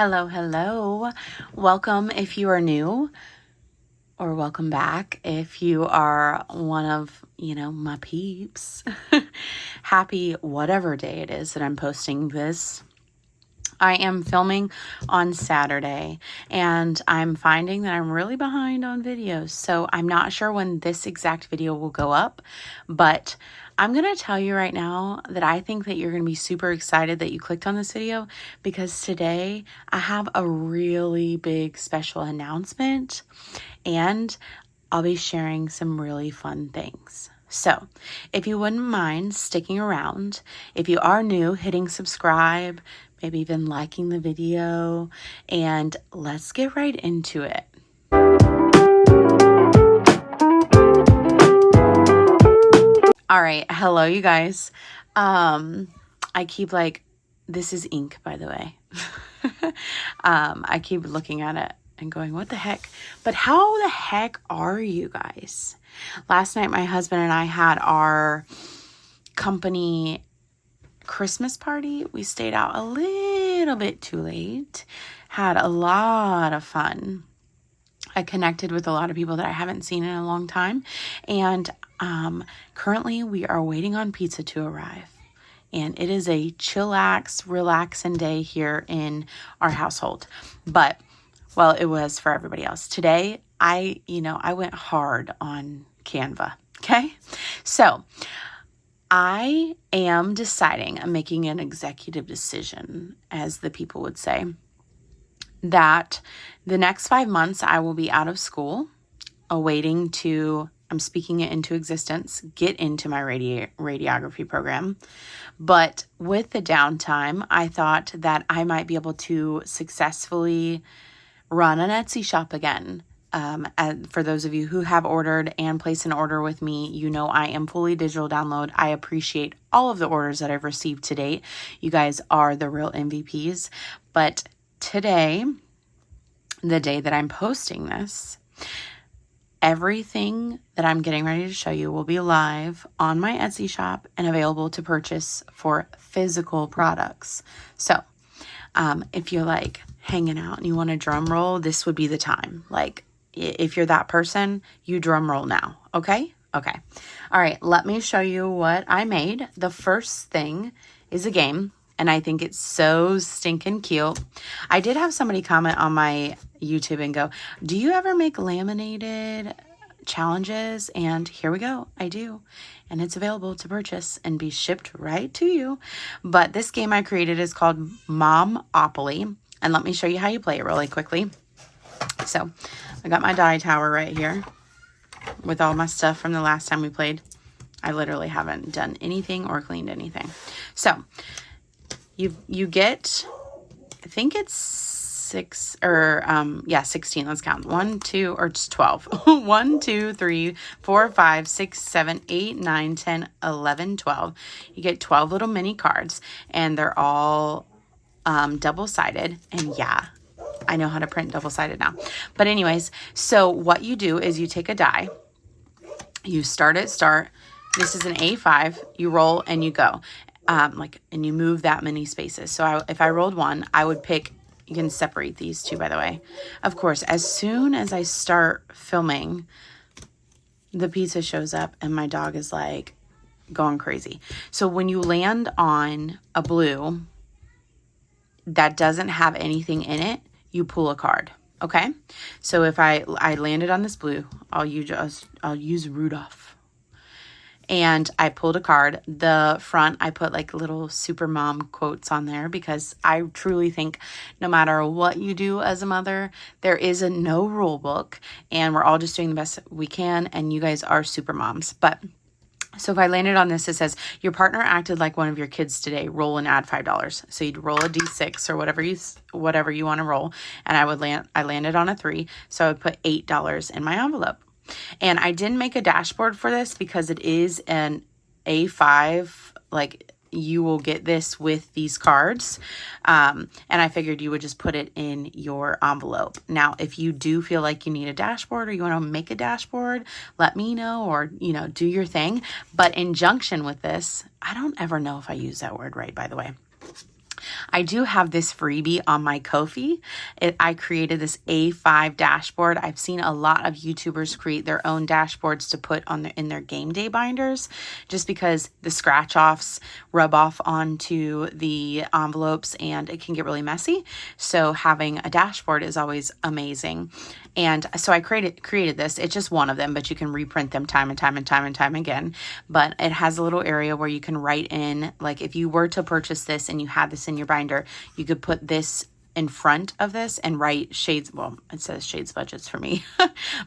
Hello, hello. Welcome if you are new, or welcome back if you are one of, my peeps. Happy whatever day it is that I'm posting this. I am filming on Saturday and I'm finding that I'm really behind on videos. So I'm not sure when this exact video will go up, but I'm going to tell you right now that I think that you're going to be super excited that you clicked on this video, because today I have a really big special announcement and I'll be sharing some really fun things. So if you wouldn't mind sticking around, if you are new, hitting subscribe, maybe even liking the video, and let's get right into it. All right. Hello, you guys. I keep this is ink, by the way. I keep looking at it and going, what the heck? But how the heck are you guys? Last night, my husband and I had our company Christmas party. We stayed out a little bit too late, had a lot of fun. I connected with a lot of people that I haven't seen in a long time. And currently we are waiting on pizza to arrive. And it is a chillax, relaxing day here in our household. But, well, it was for everybody else. Today, I went hard on Canva. Okay? So, I am deciding, I'm making an executive decision, as the people would say, that the next 5 months I will be out of school, awaiting to, I'm speaking it into existence, get into my radiography program. But with the downtime, I thought that I might be able to successfully run an Etsy shop again. And for those of you who have ordered and placed an order with me, I am fully digital download. I appreciate all of the orders that I've received to date. You guys are the real MVPs. But today, the day that I'm posting this, everything that I'm getting ready to show you will be live on my Etsy shop and available to purchase for physical products. So, if you're hanging out and you want to drum roll, this would be the time. If you're that person, you drum roll now. Okay? Okay. All right. Let me show you what I made. The first thing is a game, and I think it's so stinking cute. I did have somebody comment on my YouTube and go, do you ever make laminated challenges? And here we go. I do. And it's available to purchase and be shipped right to you. But this game I created is called Momopoly. And let me show you how you play it really quickly. So I got my die tower right here with all my stuff from the last time we played. I literally haven't done anything or cleaned anything. So you get, I think it's 16. Let's count. 1, 2, or it's 12. 1, 2, 3, 4, 5, 6, 7, 8, 9, 10, 11, 12. You get 12 little mini cards, and they're all double-sided. And yeah, I know how to print double-sided now. But anyways, so what you do is you take a die. You start at start. This is an A5. You roll and you go. And you move that many spaces. So if I rolled 1, I would pick, you can separate these two, by the way. Of course, as soon as I start filming, the pizza shows up and my dog is going crazy. So when you land on a blue that doesn't have anything in it, you pull a card. Okay? So if I landed on this blue, I'll use Rudolph. And I pulled a card. The front, I put little super mom quotes on there, because I truly think no matter what you do as a mother, there is no rule book, and we're all just doing the best we can, and you guys are super moms. But so if I landed on this, it says, your partner acted like one of your kids today. Roll and add $5. So you'd roll a D6 or whatever you want to roll. And I landed on a 3. So I would put $8 in my envelope. And I didn't make a dashboard for this because it is an A5, you will get this with these cards. And I figured you would just put it in your envelope. Now, if you do feel like you need a dashboard or you want to make a dashboard, let me know, or, do your thing. But in junction with this, I don't ever know if I use that word right, by the way. I do have this freebie on my Ko-fi. I created this A5 dashboard. I've seen a lot of YouTubers create their own dashboards to put on in their game day binders, just because the scratch offs rub off onto the envelopes and it can get really messy. So having a dashboard is always amazing. And so I created this. It's just one of them, but you can reprint them time and time again. But it has a little area where you can write in, like if you were to purchase this and you had this in your binder, you could put this in front of this and write shades. Well, it says shades budgets for me.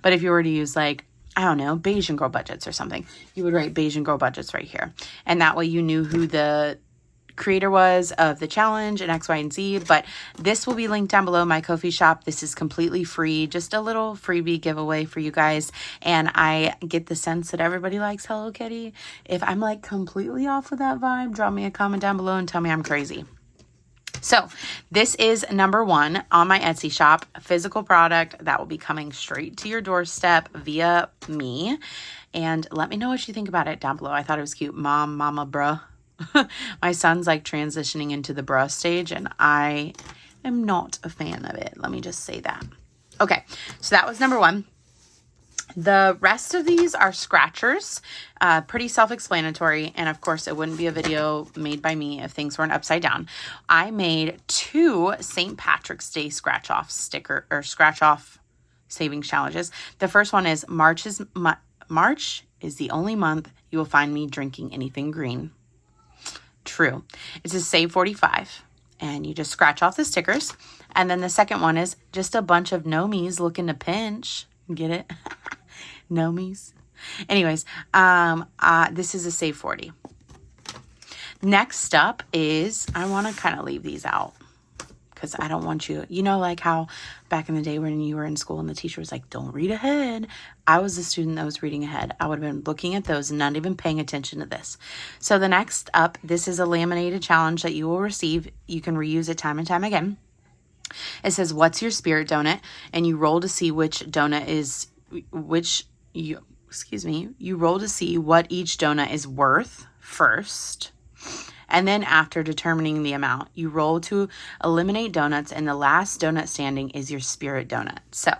But if you were to use like, I don't know, beige and girl budgets or something, you would write beige and girl budgets right here. And that way you knew who the creator was of the challenge and X, Y, and Z. But this will be linked down below, my Ko-fi shop. This is completely free, just a little freebie giveaway for you guys. And I get the sense that everybody likes Hello Kitty. If I'm like completely off with that vibe, drop me a comment down below and tell me I'm crazy. So this is number 1 on my Etsy shop, a physical product that will be coming straight to your doorstep via me. And let me know what you think about it down below. I thought it was cute. Mama, bruh. My son's like transitioning into the bruh stage and I am not a fan of it. Let me just say that. Okay, so that was number 1. The rest of these are scratchers, pretty self-explanatory. And of course, it wouldn't be a video made by me if things weren't upside down. I made 2 St. Patrick's Day scratch-off sticker or scratch-off savings challenges. The first one is March is the only month you will find me drinking anything green. True. It's a save 45 and you just scratch off the stickers. And then the second one is just a bunch of no-me's looking to pinch. Get it? No-me's. Anyways, this is a save 40. Next up is, I want to kind of leave these out because I don't want you, like how back in the day when you were in school and the teacher was like, don't read ahead. I was the student that was reading ahead. I would have been looking at those and not even paying attention to this. So the next up, this is a laminated challenge that you will receive. You can reuse it time and time again. It says, what's your spirit donut? And you roll to see which donut is, you roll to see what each donut is worth first. And then after determining the amount, you roll to eliminate donuts, and the last donut standing is your spirit donut. So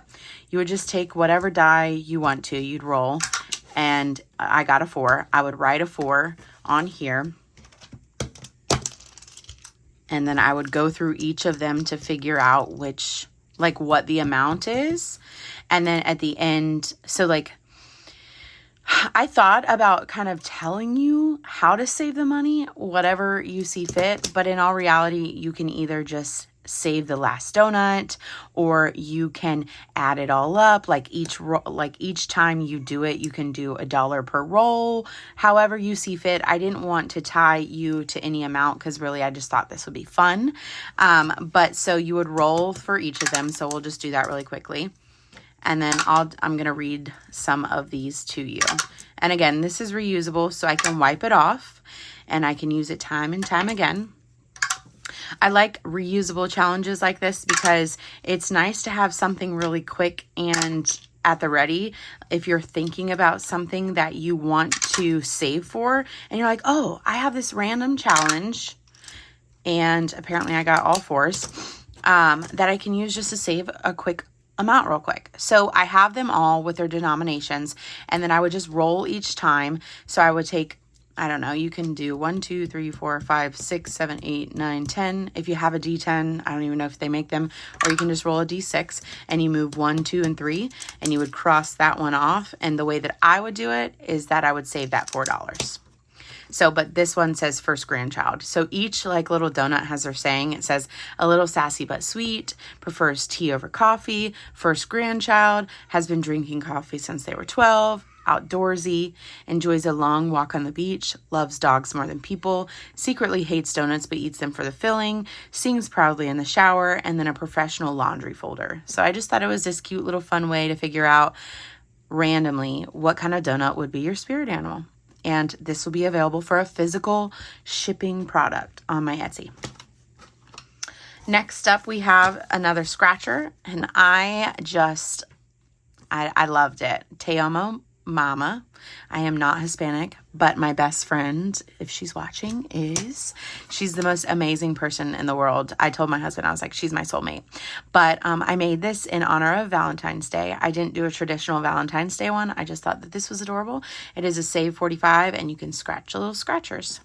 you would just take whatever die you want to, you'd roll, and I got a 4. I would write a 4 on here, and then I would go through each of them to figure out which, like what the amount is. And then at the end, so like, I thought about kind of telling you how to save the money, whatever you see fit. But in all reality, you can either just save the last donut or you can add it all up. Like each time you do it, you can do $1 per roll, however you see fit. I didn't want to tie you to any amount because really I just thought this would be fun. But so you would roll for each of them. So we'll just do that really quickly. And then I'm going to read some of these to you. And again, this is reusable, so I can wipe it off and I can use it time and time again. I like reusable challenges like this because it's nice to have something really quick and at the ready. If you're thinking about something that you want to save for and you're like, oh, I have this random challenge. And apparently I got all 4s that I can use just to save a quick amount real quick. So I have them all with their denominations, and then I would just roll each time. So I would take, I don't know, you can do 1, 2, 3, 4, 5, 6, 7, 8, 9, 10. If you have a D10, I don't even know if they make them, or you can just roll a D6 and you move 1, 2, and 3, and you would cross that one off. And the way that I would do it is that I would save that $4. So, but this one says first grandchild. So each like little donut has their saying. It says a little sassy but sweet, prefers tea over coffee, first grandchild, has been drinking coffee since they were 12, outdoorsy, enjoys a long walk on the beach, loves dogs more than people, secretly hates donuts but eats them for the filling, sings proudly in the shower, and then a professional laundry folder. So I just thought it was this cute little fun way to figure out randomly what kind of donut would be your spirit animal. And this will be available for a physical shipping product on my Etsy. Next up, we have another scratcher, and I loved it. Te amo, mama. I am not Hispanic, but my best friend, if she's watching, she's the most amazing person in the world. I told my husband, I was like, she's my soulmate. But I made this in honor of Valentine's Day. I didn't do a traditional Valentine's Day one. I just thought that this was adorable. It is a Save 45, and you can scratch little scratchers.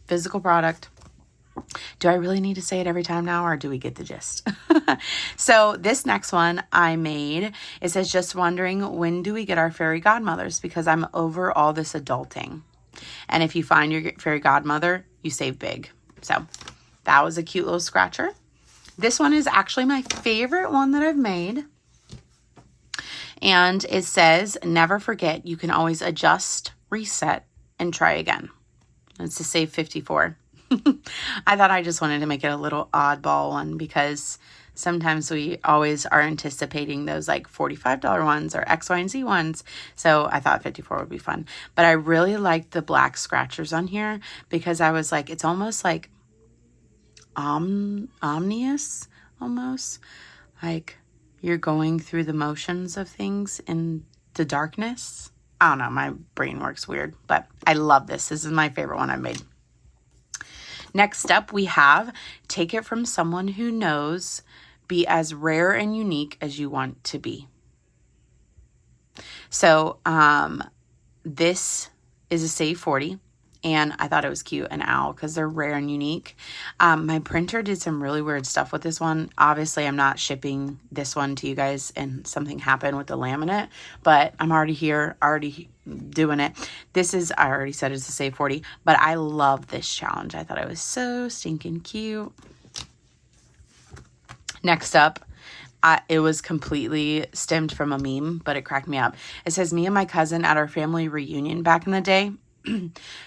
Physical product. Do I really need to say it every time now, or do we get the gist? So this next one I made, it says, just wondering, when do we get our fairy godmothers? Because I'm over all this adulting. And if you find your fairy godmother, you save big. So that was a cute little scratcher. This one is actually my favorite one that I've made. And it says, never forget, you can always adjust, reset, and try again. It's to save 54. I thought I just wanted to make it a little oddball one, because sometimes we always are anticipating those like $45 ones or X, Y, and Z ones. So I thought 54 would be fun. But I really liked the black scratchers on here, because I was like, it's almost like omnious, almost like you're going through the motions of things in the darkness. I don't know, my brain works weird, but I love this. This is my favorite one I've made. Next up, we have take it from someone who knows, be as rare and unique as you want to be. So this is a Save 40, and I thought it was cute, an owl, because they're rare and unique. My printer did some really weird stuff with this one. Obviously, I'm not shipping this one to you guys, and something happened with the laminate, but I'm already here, already doing it. This is, I already said it's a Save 40, but I love this challenge. I thought it was so stinking cute. Next up, it was completely stemmed from a meme, but it cracked me up. It says, me and my cousin at our family reunion back in the day,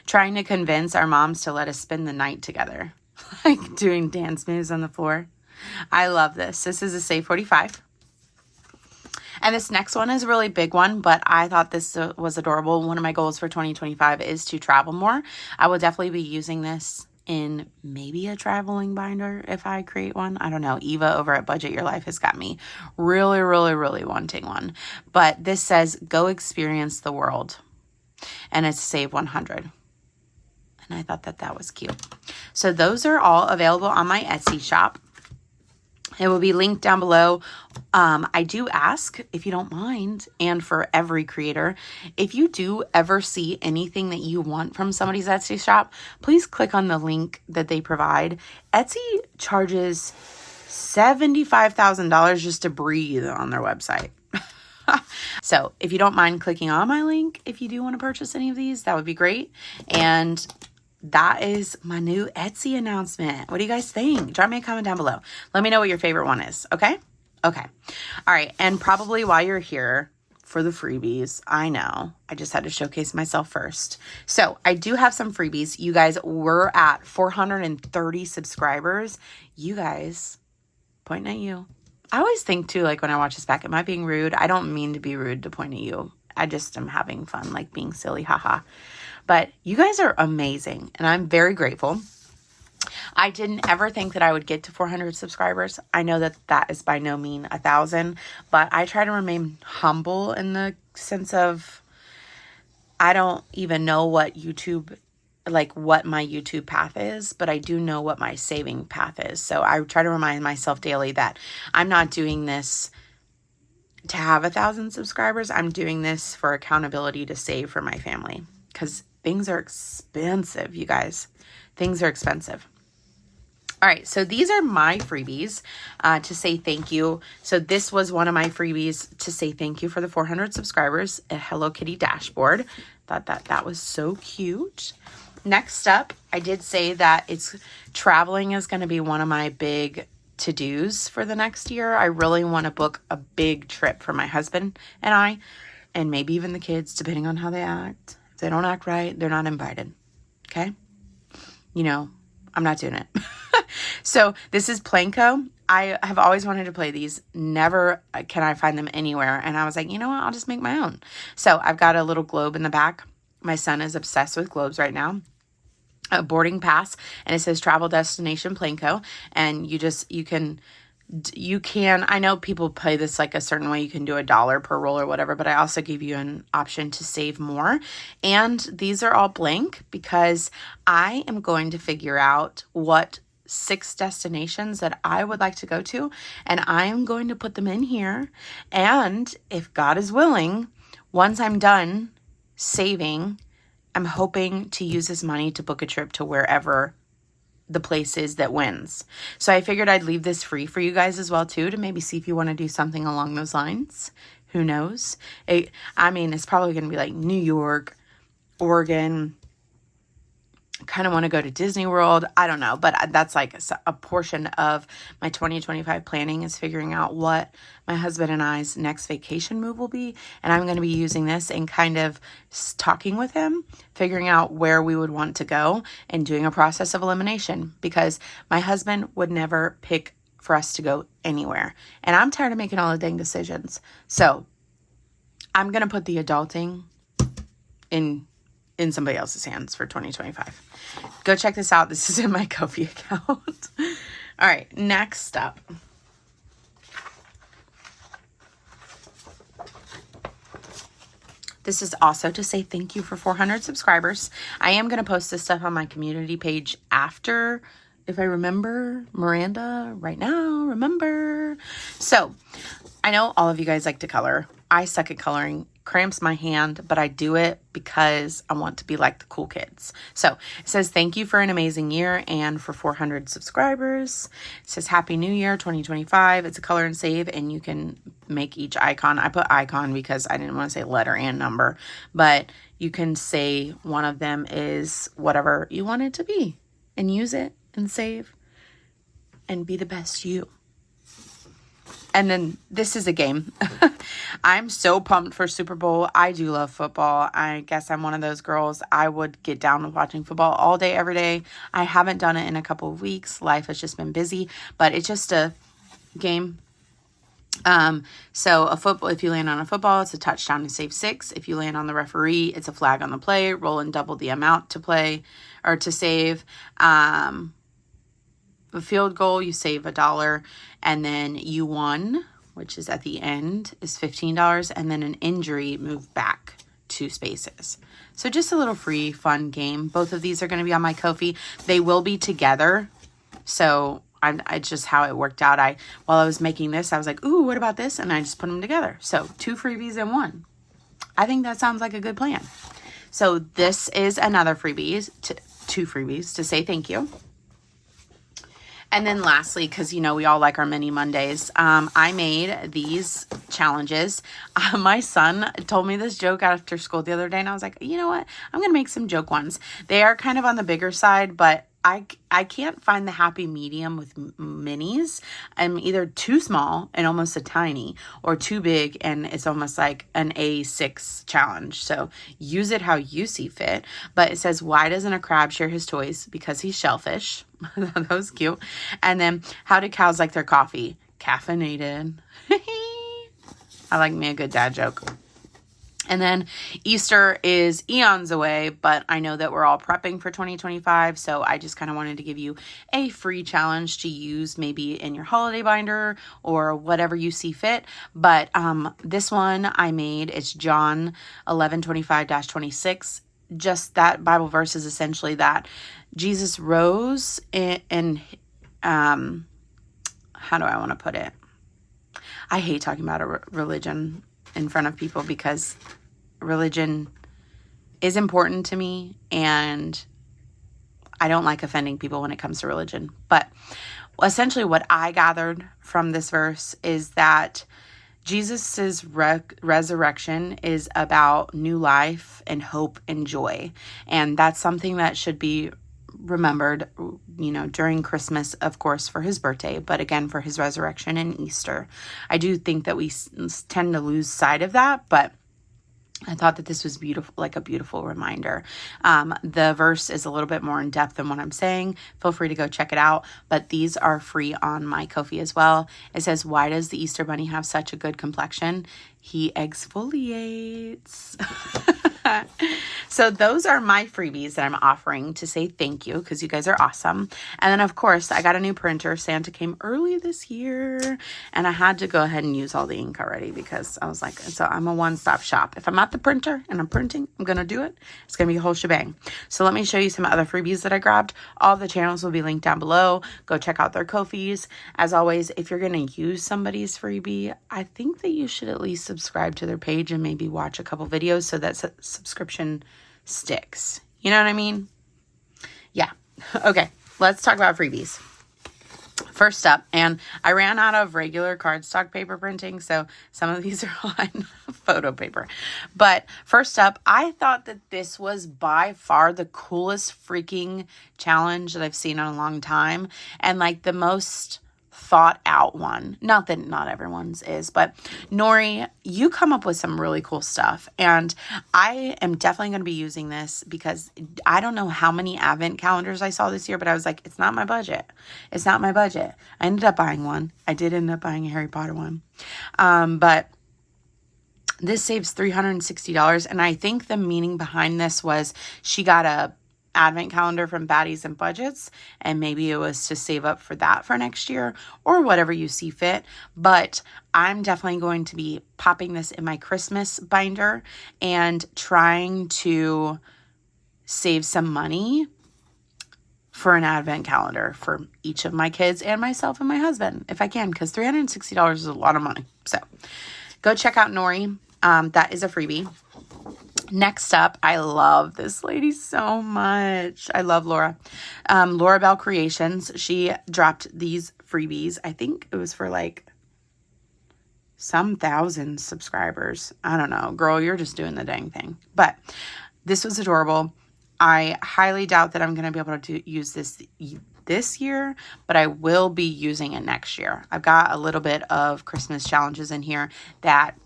trying to convince our moms to let us spend the night together, like doing dance moves on the floor. I love this. This is a Save 45. And this next one is a really big one, but I thought this was adorable. One of my goals for 2025 is to travel more. I will definitely be using this in maybe a traveling binder if I create one. I don't know. Eva over at Budget Your Life has got me really, really, really wanting one. But this says, go experience the world. And it's Save 100. And I thought that that was cute. So those are all available on my Etsy shop. It will be linked down below. I do ask, if you don't mind, and for every creator, if you do ever see anything that you want from somebody's Etsy shop, please click on the link that they provide. Etsy charges $75,000 just to breathe on their website. So if you don't mind clicking on my link, if you do want to purchase any of these, that would be great. And that is my new Etsy announcement. What do you guys think? Drop me a comment down below. Let me know what your favorite one is. Okay? Okay. All right. And probably while you're here for the freebies, I know I just had to showcase myself first. So I do have some freebies. You guys were at 430 subscribers. You guys, pointing at you. I always think too, like when I watch this back, am I being rude? I don't mean to be rude to point at you. I just am having fun, like being silly. Haha. But you guys are amazing, and I'm very grateful. I didn't ever think that I would get to 400 subscribers. I know that that is by no means 1,000, but I try to remain humble in the sense of I don't even know what what my YouTube path is, but I do know what my saving path is. So I try to remind myself daily that I'm not doing this to have 1,000 subscribers. I'm doing this for accountability to save for my family, because things are expensive, you guys. Things are expensive. All right, so these are my freebies to say thank you. So this was one of my freebies to say thank you for the 400 subscribers, a Hello Kitty dashboard. Thought that was so cute. Next up, I did say that traveling is going to be one of my big to-dos for the next year. I really want to book a big trip for my husband and I, and maybe even the kids, depending on how they act. If they don't act right, they're not invited. Okay? You know, I'm not doing it. So this is Planko. I have always wanted to play these. Never can I find them anywhere. And I was like, you know what? I'll just make my own. So I've got a little globe in the back. My son is obsessed with globes right now. A boarding pass, and it says travel destination Planko. And you can you can, I know people play this like a certain way. You can do $1 per roll or whatever, but I also give you an option to save more. And these are all blank because I am going to figure out what 6 destinations that I would like to go to, and I am going to put them in here. And if God is willing, once I'm done saving, I'm hoping to use this money to book a trip to wherever the place is that wins. So I figured I'd leave this free for you guys as well too, to maybe see if you want to do something along those lines. Who knows? It's probably going to be like New York, Oregon. Kind of want to go to Disney World. I don't know, but that's like a portion of my 2025 planning is figuring out what my husband and I's next vacation move will be. And I'm going to be using this and kind of talking with him, figuring out where we would want to go and doing a process of elimination, because my husband would never pick for us to go anywhere. And I'm tired of making all the dang decisions. So I'm going to put the adulting in somebody else's hands for 2025. Go check this out. This is in my Ko-fi account. All right, next up. This is also to say thank you for 400 subscribers. I am going to post this stuff on my community page after, if I remember, Miranda, right now, remember. So, I know all of you guys like to color. I suck at coloring. Cramps my hand, but I do it because I want to be like the cool kids. So it says, thank you for an amazing year and for 400 subscribers. It says, Happy New Year 2025. It's a color and save, and you can make each icon. I put icon because I didn't want to say letter and number, but you can say one of them is whatever you want it to be and use it and save and be the best you. And then this is a game. I'm so pumped for Super Bowl. I do love football. I guess I'm one of those girls. I would get down with watching football all day, every day. I haven't done it in a couple of weeks. Life has just been busy, but it's just a game. So a football, if you land on a football, it's a touchdown to save 6. If you land on the referee, it's a flag on the play. Roll and double the amount to play or to save. A field goal, you save $1, and then you won, which is at the end, is $15, and then an injury, move back 2 spaces. So just a little free, fun game. Both of these are going to be on my Ko-fi. They will be together. So I just how it worked out. While I was making this, I was like, ooh, what about this? And I just put them together. So 2 freebies in 1. I think that sounds like a good plan. So this is another freebies, 2 freebies to say thank you. And then lastly, because, we all like our mini Mondays, I made these challenges. My son told me this joke after school the other day, and I was like, you know what? I'm going to make some joke ones. They are kind of on the bigger side, but I can't find the happy medium with minis. I'm either too small and almost a tiny, or too big and it's almost like an A6 challenge. So use it how you see fit. But it says, why doesn't a crab share his toys? Because he's shellfish. That was cute. And then, how do cows like their coffee? Caffeinated. I like me a good dad joke. And then Easter is eons away, but I know that we're all prepping for 2025. So I just kind of wanted to give you a free challenge to use maybe in your holiday binder or whatever you see fit. But this one I made, it's John 11:25-26. Just that Bible verse is essentially that Jesus rose and how do I want to put it? I hate talking about a religion in front of people because religion is important to me and I don't like offending people when it comes to religion. But essentially what I gathered from this verse is that Jesus's resurrection is about new life and hope and joy. And that's something that should be remembered, during Christmas, of course, for his birthday, but again, for his resurrection and Easter. I do think that we tend to lose sight of that, but I thought that this was beautiful, like a beautiful reminder. The verse is a little bit more in depth than what I'm saying. Feel free to go check it out, but these are free on my Ko-fi as well. It says, why does the Easter Bunny have such a good complexion? He exfoliates. So those are my freebies that I'm offering to say thank you because you guys are awesome. And then, of course, I got a new printer. Santa came early this year, and I had to go ahead and use all the ink already because I was like, so I'm a one-stop shop. If I'm at the printer and I'm printing, I'm going to do it. It's going to be a whole shebang. So let me show you some other freebies that I grabbed. All the channels will be linked down below. Go check out their Ko-fis. As always, if you're going to use somebody's freebie, I think that you should at least subscribe to their page and maybe watch a couple videos so that subscription sticks. You know what I mean? Yeah. Okay, let's talk about freebies. First up, and I ran out of regular cardstock paper printing, so some of these are on photo paper. But first up, I thought that this was by far the coolest freaking challenge that I've seen in a long time, and like the most thought out one. Not that not everyone's is, but Nori, you come up with some really cool stuff, and I am definitely going to be using this because I don't know how many advent calendars I saw this year, but I was like, it's not my budget. It's not my budget. I ended up buying one. I did end up buying a Harry Potter one. But this saves $360, and I think the meaning behind this was she got a advent calendar from Baddies and Budgets, and maybe it was to save up for that for next year or whatever you see fit. But I'm definitely going to be popping this in my Christmas binder and trying to save some money for an advent calendar for each of my kids and myself and my husband if I can, because $360 is a lot of money. So go check out Nori. That is a freebie. Next up, I love this lady so much. I love Laura. Laura Bell Creations. She dropped these freebies. I think it was for like some thousand subscribers. I don't know. Girl, you're just doing the dang thing. But this was adorable. I highly doubt that I'm going to be able to use this year, but I will be using it next year. I've got a little bit of Christmas challenges in here that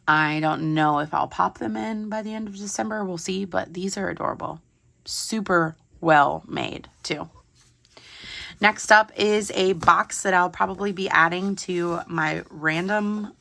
I don't know if I'll pop them in by the end of December. We'll see, but these are adorable. Super well made, too. Next up is a box that I'll probably be adding to my random,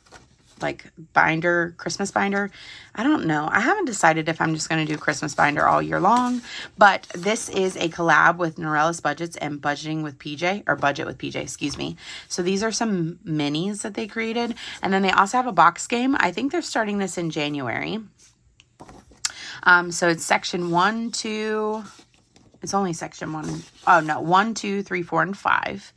like, binder, Christmas binder. I don't know. I haven't decided if I'm just going to do Christmas binder all year long, but this is a collab with Norella's Budgets and Budget with PJ, excuse me. So these are some minis that they created, and then they also have a box game. I think they're starting this in January. So it's section 1, 2... It's only section 1. Oh, no. 1, 2, 3, 4, and 5.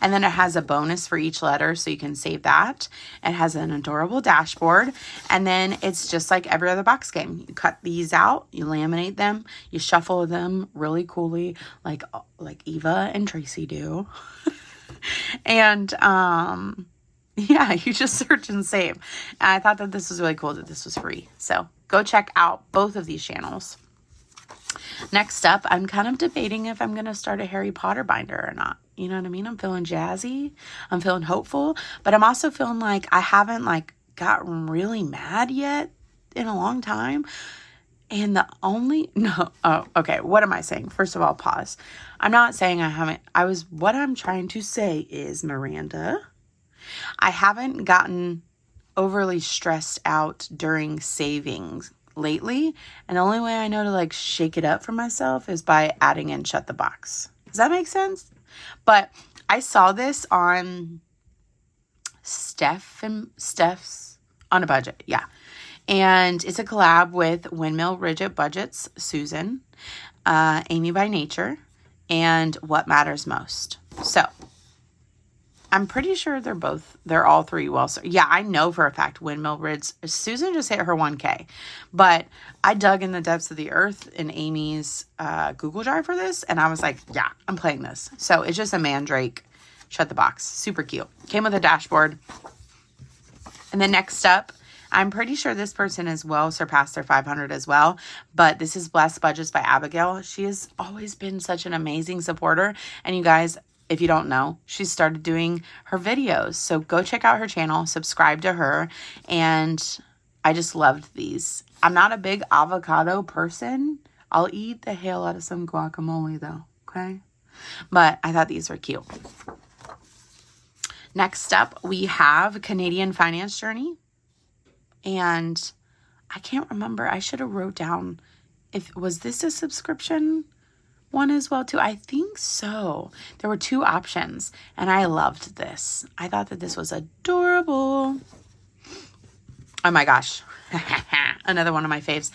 And then it has a bonus for each letter, so you can save that. It has an adorable dashboard. And then it's just like every other box game. You cut these out. You laminate them. You shuffle them really coolly, like Eva and Tracy do. And, yeah, you just search and save. And I thought that this was really cool that this was free. So go check out both of these channels. Next up, I'm kind of debating if I'm going to start a Harry Potter binder or not. You know what I mean? I'm feeling jazzy. I'm feeling hopeful. But I'm also feeling like I haven't gotten really mad yet in a long time. And okay. What am I saying? First of all, pause. I'm not saying I haven't. What I'm trying to say is, Miranda, I haven't gotten overly stressed out during savings lately, and the only way I know to shake it up for myself is by adding in Shut the Box. Does that make sense? But I saw this on Steph's on a Budget, yeah, and it's a collab with Windmill Rigid Budgets, Susan, Amy by Nature, and What Matters Most. So I'm pretty sure they're all three yeah, I know for a fact Windmill Rids. Susan just hit her 1K. But I dug in the depths of the earth in Amy's Google Drive for this. And I was like, yeah, I'm playing this. So it's just a Mandrake Shut the Box. Super cute. Came with a dashboard. And then next up, I'm pretty sure this person has well surpassed their 500 as well. But this is Blessed Budgets by Abigail. She has always been such an amazing supporter. And you guys, if you don't know, she started doing her videos. So go check out her channel, subscribe to her, and I just loved these. I'm not a big avocado person. I'll eat the hell out of some guacamole though, okay? But I thought these were cute. Next up, we have Canadian Finance Journey. And I can't remember. I should have wrote down was this a subscription one as well too? I think so. There were 2 options and I loved this. I thought that this was adorable. Oh my gosh. Another one of my faves.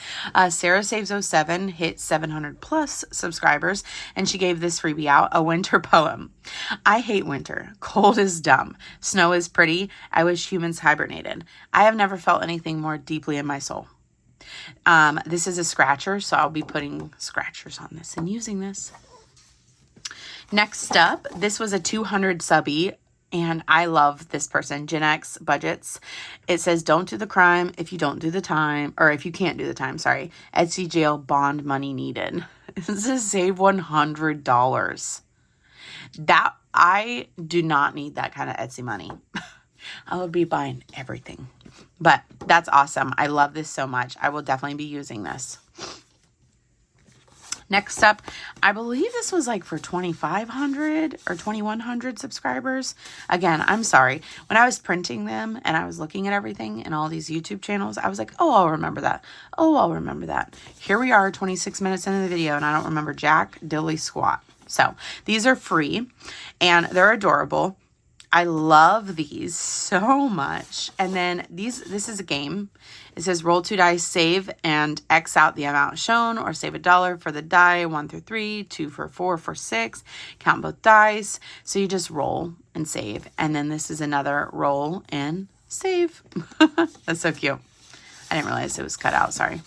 Sarah Saves 07 hit 700 plus subscribers and she gave this freebie out, a winter poem. I hate winter. Cold is dumb. Snow is pretty. I wish humans hibernated. I have never felt anything more deeply in my soul. This is a scratcher, so I'll be putting scratchers on this and using this. Next up, this was a 200 subby, and I love this person, Gen X Budgets. It says, don't do the crime if you don't do the time, or if you can't do the time, sorry. Etsy jail bond money needed. This is save $100. That, I do not need that kind of Etsy money. I would be buying everything. But that's awesome. I love this so much. I will definitely be using this. Next up, I believe this was like for 2,500 or 2,100 subscribers. Again, I'm sorry. When I was printing them and I was looking at everything and all these YouTube channels, I was like, oh, I'll remember that. Oh, I'll remember that. Here we are, 26 minutes into the video, and I don't remember jack dilly squat. So these are free and they're adorable. I love these so much. And then this is a game. It says roll 2 dice, save, and X out the amount shown, or save $1 for the die 1 through 3, 2 for 4 for 6. Count both dice. So you just roll and save. And then this is another roll and save. That's so cute. I didn't realize it was cut out. Sorry.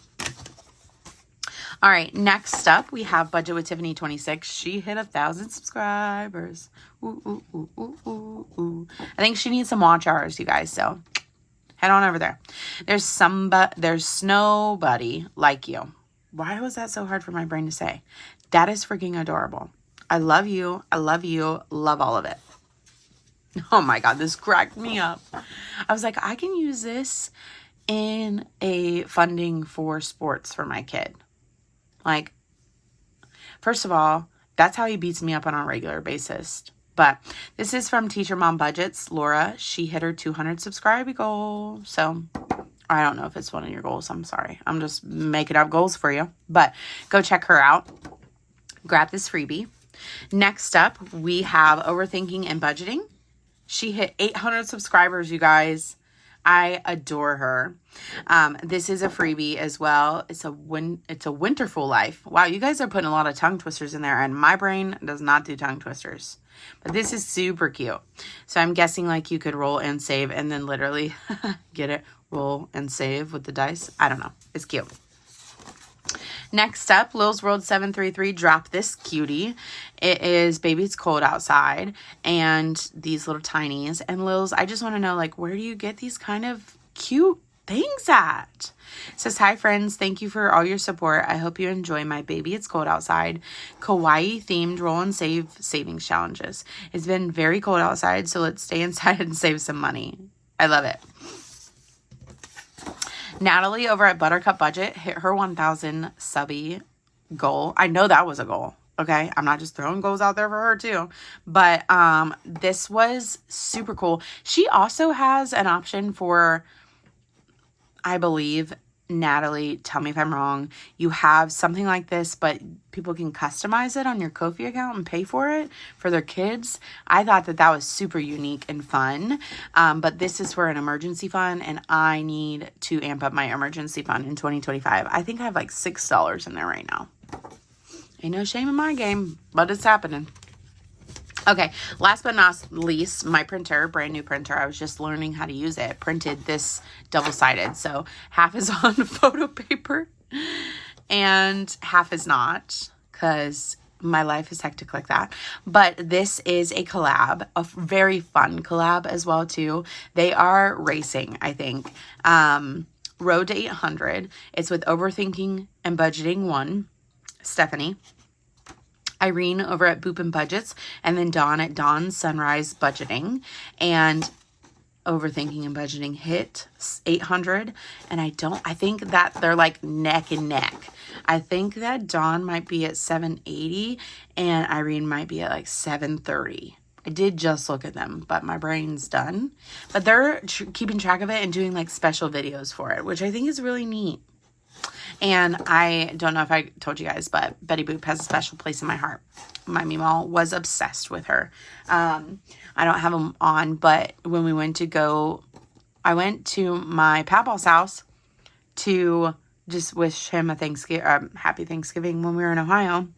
All right, next up, we have Budget with Tiffany 26. She hit 1,000 subscribers. Ooh, ooh, ooh, ooh, ooh, ooh. I think she needs some watch hours, you guys, so head on over there. There's nobody like you. Why was that so hard for my brain to say? That is freaking adorable. I love you. I love you. Love all of it. Oh my God, this cracked me up. I was like, I can use this in a funding for sports for my kid. Like, first of all, that's how he beats me up on a regular basis. But this is from Teacher Mom Budgets, Laura. She hit her 200 subscriber goal. So I don't know if it's one of your goals. I'm sorry. I'm just making up goals for you. But go check her out. Grab this freebie. Next up, we have Overthinking and Budgeting. She hit 800 subscribers, you guys. I adore her. This is a freebie as well. It's a Winterful Life. Wow, you guys are putting a lot of tongue twisters in there, and my brain does not do tongue twisters. But this is super cute. So I'm guessing like you could roll and save and then literally get it, roll and save with the dice. I don't know. It's cute. Next up, Lil's World 733 dropped this cutie. It is Baby It's Cold Outside and these little tinies. And Lil's, I just want to know, like, where do you get these kind of cute things at? It says, hi friends, thank you for all your support. I hope you enjoy my Baby It's Cold Outside kawaii themed roll and save savings challenges. It's been very cold outside, so let's stay inside and save some money. I love it. Natalie over at Buttercup Budget hit her 1,000 subby goal. I know that was a goal. Okay. I'm not just throwing goals out there for her too, but, this was super cool. She also has an option for, I believe, Natalie, tell me if I'm wrong. You have something like this, but people can customize it on your Ko-fi account and pay for it for their kids. I thought that that was super unique and fun. But this is for an emergency fund, and I need to amp up my emergency fund in 2025. I think I have like $6 in there right now. Ain't no shame in my game, but it's happening. Okay, last but not least, my printer, brand new printer. I was just learning how to use it. Printed this double-sided. So half is on photo paper and half is not, because my life is hectic like that. But this is a collab, a very fun collab as well too. They are racing, I think. Road to 800. It's with Overthinking and Budgeting 1, Stephanie. Irene over at Boop and Budgets, and then Dawn at Dawn Sunrise Budgeting. And Overthinking and Budgeting hit 800, and I think that they're like neck and neck. I think that Dawn might be at 780 and Irene might be at like 730. I did just look at them, but my brain's done. But they're keeping track of it and doing like special videos for it, which I think is really neat. And I don't know if I told you guys, but Betty Boop has a special place in my heart. My Meemaw was obsessed with her. I don't have them on, but when we went to go, I went to my Papal's house to just wish him a happy Thanksgiving when we were in Ohio.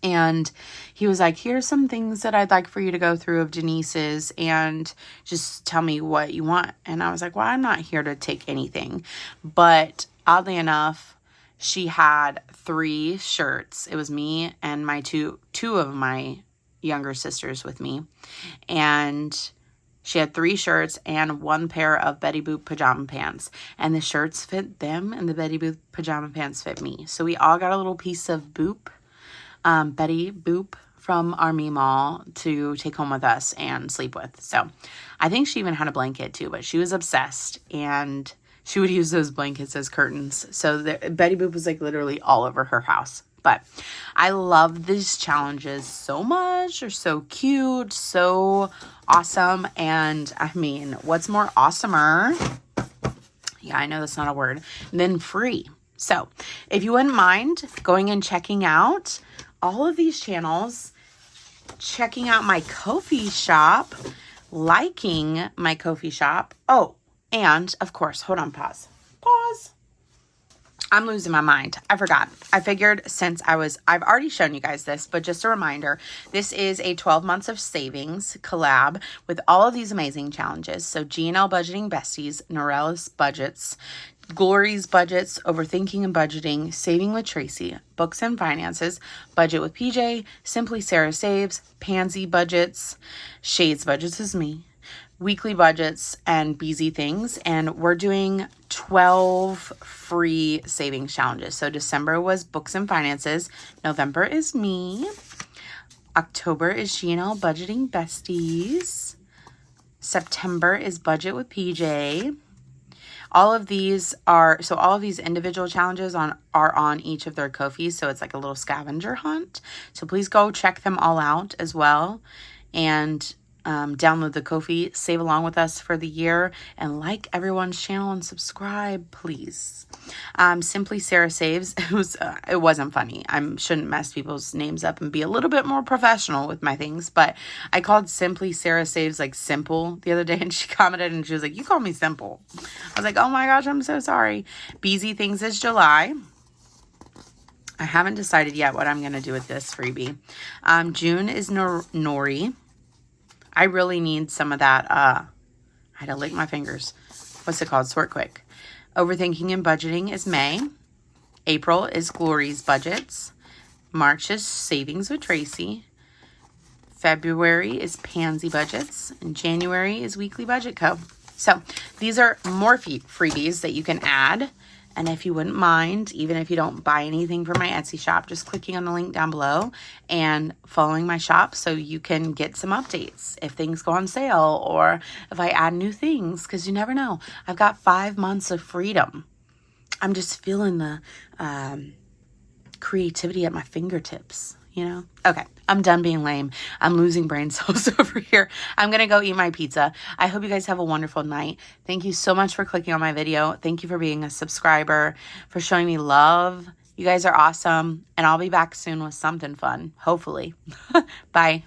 And he was like, here's some things that I'd like for you to go through of Denise's and just tell me what you want. And I was like, well, I'm not here to take anything. But oddly enough, she had 3 shirts. It was me and my two of my younger sisters with me. And she had 3 shirts and 1 pair of Betty Boop pajama pants. And the shirts fit them and the Betty Boop pajama pants fit me. So we all got a little piece of Boop. Betty Boop from our Meemaw to take home with us and sleep with. So I think she even had a blanket too, but she was obsessed and she would use those blankets as curtains. So Betty Boop was like literally all over her house. But I love these challenges so much. They're so cute, so awesome. And I mean, what's more awesomer? Yeah, I know that's not a word. Than free. So if you wouldn't mind going and checking out all of these channels, checking out my Ko-fi shop, liking my Ko-fi shop. Oh, and of course, hold on, pause. I'm losing my mind. I forgot. I figured since I've already shown you guys this, but just a reminder, this is a 12 months of savings collab with all of these amazing challenges. So G&L Budgeting Besties, Norella's Budgets, Glory's Budgets, Overthinking and Budgeting, Saving with Tracy, Books and Finances, Budget with PJ, Simply Sarah Saves, Pansy Budgets, Shades Budgets is me, Weekly Budgets, and Beezy Things. And we're doing 12 free savings challenges. So December was Books and Finances. November is me. October is G&L Budgeting Besties. September is Budget with PJ. All of these individual challenges are on each of their Ko-fis. So it's like a little scavenger hunt. So please go check them all out as well. And download the Ko-fi, save along with us for the year, and like everyone's channel and subscribe, please. Simply Sarah Saves. It wasn't funny. I shouldn't mess people's names up and be a little bit more professional with my things, but I called Simply Sarah Saves like simple the other day, and she commented and she was like, you call me simple. I was like, oh my gosh, I'm so sorry. Beezy Things is July. I haven't decided yet what I'm going to do with this freebie. June is Nori. I really need some of that. I had to lick my fingers. What's it called? Sort Quick. Overthinking and Budgeting is May. April is Glory's Budgets. March is Savings with Tracy. February is Pansy Budgets. And January is Weekly Budget Co. So these are more freebies that you can add. And if you wouldn't mind, even if you don't buy anything from my Etsy shop, just clicking on the link down below and following my shop so you can get some updates if things go on sale or if I add new things, because you never know. I've got 5 months of freedom. I'm just feeling the creativity at my fingertips, you know? Okay, I'm done being lame. I'm losing brain cells over here. I'm going to go eat my pizza. I hope you guys have a wonderful night. Thank you so much for clicking on my video. Thank you for being a subscriber, for showing me love. You guys are awesome, and I'll be back soon with something fun, hopefully. Bye.